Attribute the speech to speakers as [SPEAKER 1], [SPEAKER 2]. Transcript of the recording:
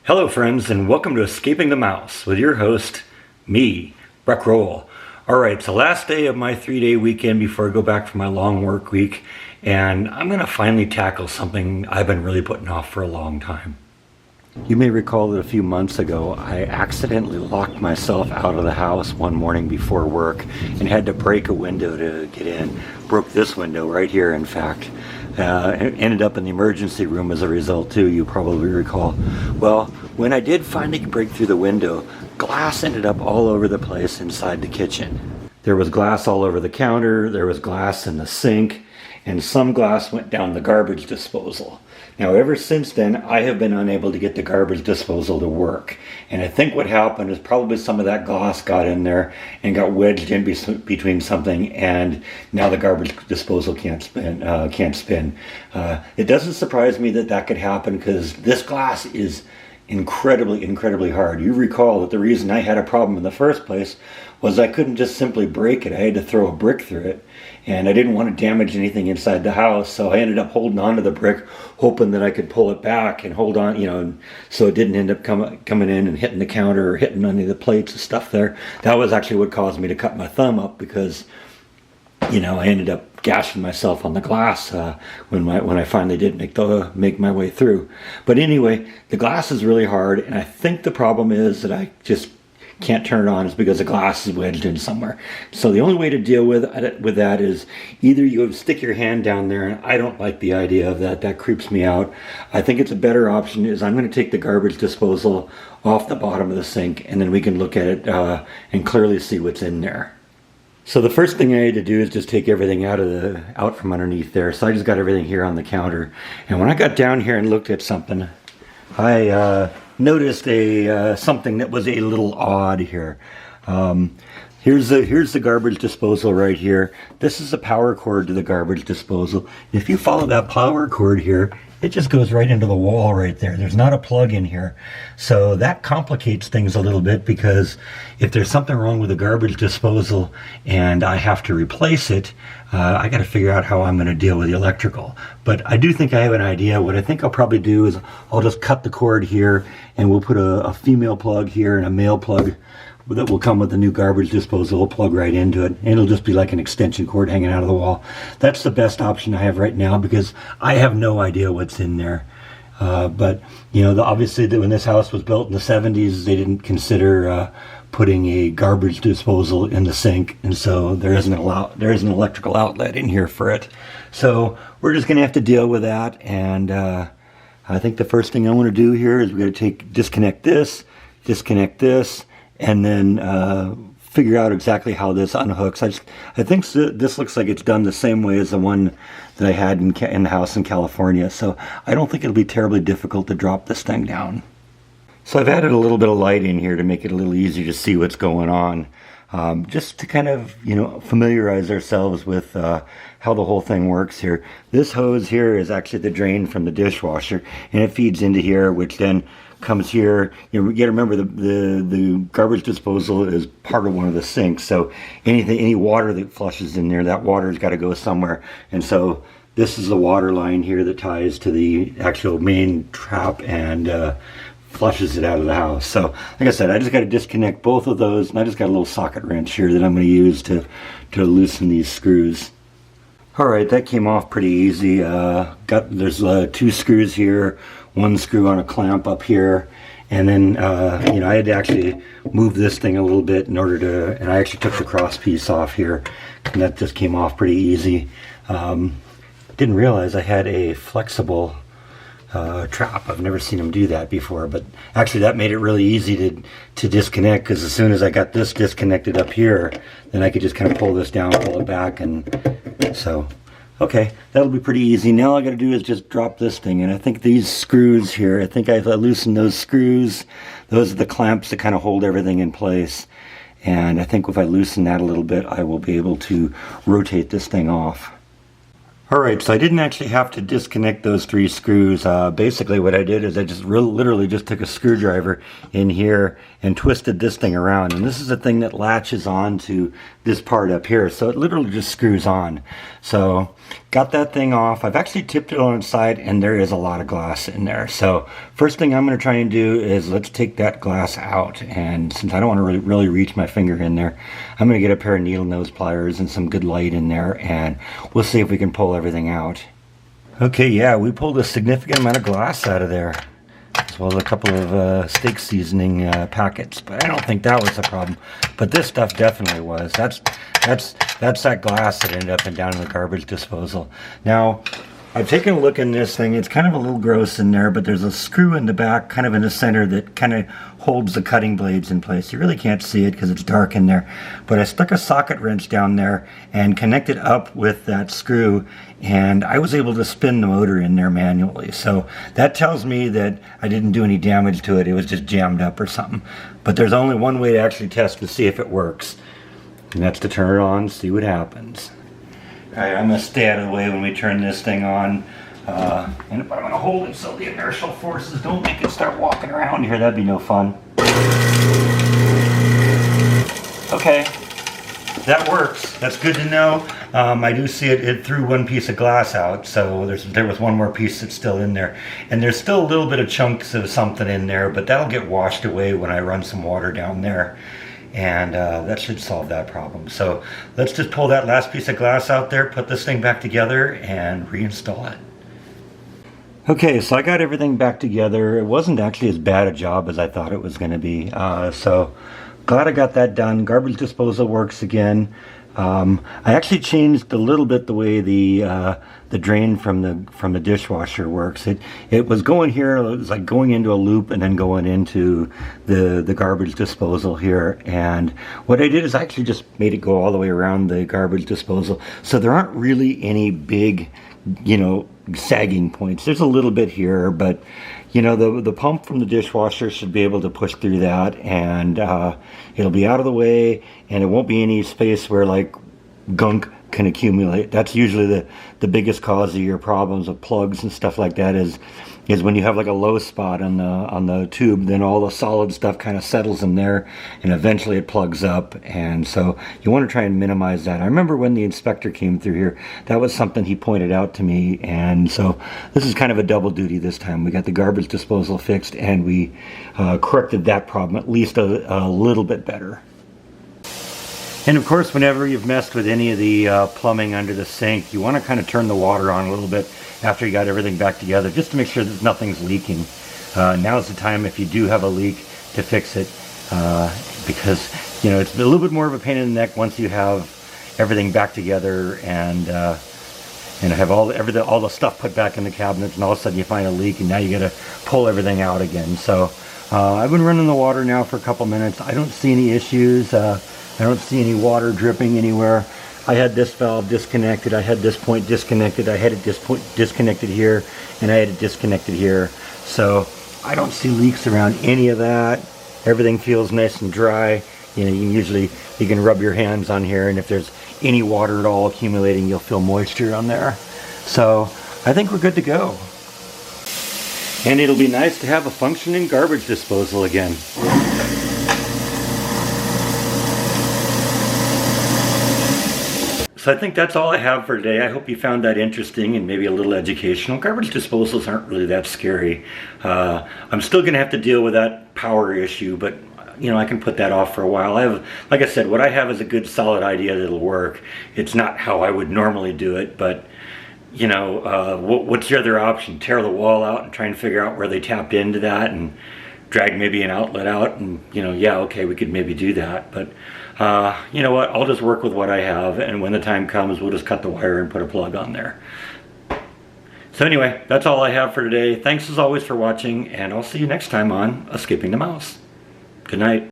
[SPEAKER 1] Hello friends, and welcome to Escaping the Mouse with your host, me, Breck Roll. Alright, it's the last day of my 3-day weekend before I go back for my long work week, and I'm going to finally tackle something I've been really putting off for a long time. You may recall that a few months ago I accidentally locked myself out of the house one morning before work and had to break a window to get in. Broke this window right here, in fact. Ended up in the emergency room as a result too, you probably recall. Well, when I did finally break through the window, glass ended up all over the place inside the kitchen. There was glass all over the counter, there was glass in the sink, and some glass went down the garbage disposal. Now ever since then, I have been unable to get the garbage disposal to work. And I think what happened is probably some of that glass got in there and got wedged in between something, and now the garbage disposal can't spin. It doesn't surprise me that that could happen, because this glass is incredibly hard. You recall that the reason I had a problem in the first place was I couldn't just simply break it. I had to throw a brick through it, and I didn't want to damage anything inside the house, so I ended up holding onto the brick, hoping that I could pull it back and hold on, so it didn't end up coming in and hitting the counter or hitting any of the plates and stuff there. That was actually what caused me to cut my thumb up, because I ended up gashing myself on the glass when I finally did make my way through. But anyway, the glass is really hard, and I think the problem is that I just can't turn it on is because the glass is wedged in somewhere. So the only way to deal with that is either you stick your hand down there, and I don't like the idea of that. That creeps me out. I think it's a better option is I'm going to take the garbage disposal off the bottom of the sink, and then we can look at it and clearly see what's in there. So the first thing I had to do is just take everything out from underneath there. So I just got everything here on the counter. And when I got down here and looked at something, I noticed something that was a little odd here. Here's the garbage disposal right here. This is the power cord to the garbage disposal. If you follow that power cord here, it just goes right into the wall right there. There's not a plug in here. So that complicates things a little bit, because if there's something wrong with the garbage disposal and I have to replace it, I got to figure out how I'm going to deal with the electrical. But I do think I have an idea. What I think I'll probably do is I'll just cut the cord here, and we'll put a female plug here and a male plug that will come with the new garbage disposal. We'll plug right into it, and it'll just be like an extension cord hanging out of the wall. That's the best option I have right now, because I have no idea what's in there. But obviously when this house was built in the 70s, they didn't consider putting a garbage disposal in the sink, and so there isn't an electrical outlet in here for it. So we're just going to have to deal with that. And I think the first thing I want to do here is we're going to disconnect this, and then figure out exactly how this unhooks. I think this looks like it's done the same way as the one that I had in the house in California, so I don't think it'll be terribly difficult to drop this thing down. So I've added a little bit of light in here to make it a little easier to see what's going on, just to kind of familiarize ourselves with how the whole thing works here. This hose here is actually the drain from the dishwasher, and it feeds into here, which then comes here. You got to remember the garbage disposal is part of one of the sinks, so any water that flushes in there, that water's got to go somewhere. And so this is the water line here that ties to the actual main trap and flushes it out of the house. So like I said, I just got to disconnect both of those, and I just got a little socket wrench here that I'm going to use to loosen these screws. Alright, that came off pretty easy. There's 2 screws here, 1 screw on a clamp up here, and then I had to actually move this thing a little bit and I actually took the cross piece off here, and that just came off pretty easy. Didn't realize I had a flexible trap. I've never seen them do that before, but actually that made it really easy to disconnect, because as soon as I got this disconnected up here, then I could just kind of pull this down, pull it back, and so okay, that'll be pretty easy. Now all I got to do is just drop this thing, and I think these screws here, I think I've loosened those screws. Those are the clamps that kind of hold everything in place, and I think if I loosen that a little bit, I will be able to rotate this thing off. Alright, so I didn't actually have to disconnect those 3 screws. Basically what I did is I just literally just took a screwdriver in here and twisted this thing around. And this is the thing that latches on to this part up here. So it literally just screws on. So got that thing off. I've actually tipped it on its side and there is a lot of glass in there. So first thing I'm going to try and do is let's take that glass out. And since I don't want to really reach my finger in there, I'm going to get a pair of needle nose pliers and some good light in there, and we'll see if we can pull everything out. Okay, yeah, we pulled a significant amount of glass out of there, as well as a couple of steak seasoning packets, but I don't think that was the problem. But this stuff definitely was. That's that glass that ended up down in the garbage disposal. Now, I've taken a look in this thing. It's kind of a little gross in there, but there's a screw in the back, kind of in the center, that kind of holds the cutting blades in place. You really can't see it because it's dark in there. But I stuck a socket wrench down there and connected up with that screw, and I was able to spin the motor in there manually. So that tells me that I didn't do any damage to it. It was just jammed up or something. But there's only one way to actually test to see if it works, and that's to turn it on, see what happens. Alright, I'm going to stay out of the way when we turn this thing on. And I'm going to hold it so the inertial forces don't make it start walking around here. That'd be no fun. Okay, that works. That's good to know. I do see it threw one piece of glass out, so there was one more piece that's still in there. And there's still a little bit of chunks of something in there, but that'll get washed away when I run some water down there. And that should solve that problem. So let's just pull that last piece of glass out there, put this thing back together, and reinstall it. Okay, so I got everything back together. It wasn't actually as bad a job as I thought it was going to be. So glad I got that done. Garbage disposal works again. I actually changed a little bit the way the drain from the dishwasher works. It was going here. It was like going into a loop and then going into the garbage disposal here. And what I did is I actually just made it go all the way around the garbage disposal. So there aren't really any big, sagging points. There's a little bit here, but the pump from the dishwasher should be able to push through that, and it'll be out of the way, and it won't be any space where like gunk can accumulate. That's usually the biggest cause of your problems with plugs and stuff like that is when you have like a low spot on the tube, then all the solid stuff kind of settles in there and eventually it plugs up. And so you want to try and minimize that. I remember when the inspector came through here, that was something he pointed out to me, and so this is kind of a double duty this time. We got the garbage disposal fixed and we corrected that problem at least a little bit better. And of course, whenever you've messed with any of the plumbing under the sink, you want to kind of turn the water on a little bit after you got everything back together, just to make sure that nothing's leaking. Now's the time, if you do have a leak, to fix it, because it's a little bit more of a pain in the neck once you have everything back together and have all the stuff put back in the cabinets, and all of a sudden you find a leak and now you got to pull everything out again. So I've been running the water now for a couple minutes. I don't see any issues. I don't see any water dripping anywhere. I had this valve disconnected, I had this point disconnected, I had it disconnected here, and I had it disconnected here. So I don't see leaks around any of that. Everything feels nice and dry. You can rub your hands on here, and if there's any water at all accumulating, you'll feel moisture on there. So I think we're good to go. And it'll be nice to have a functioning garbage disposal again. So I think that's all I have for today. I hope you found that interesting and maybe a little educational. Garbage disposals aren't really that scary. I'm still going to have to deal with that power issue, but I can put that off for a while. Like I said, what I have is a good solid idea that'll work. It's not how I would normally do it, but what's your other option? Tear the wall out and try and figure out where they tapped into that and drag maybe an outlet out, and yeah, okay, we could maybe do that, but you know what, I'll just work with what I have, and when the time comes, we'll just cut the wire and put a plug on there. So anyway, that's all I have for today. Thanks as always for watching, and I'll see you next time on Escaping the Mouse. Good night.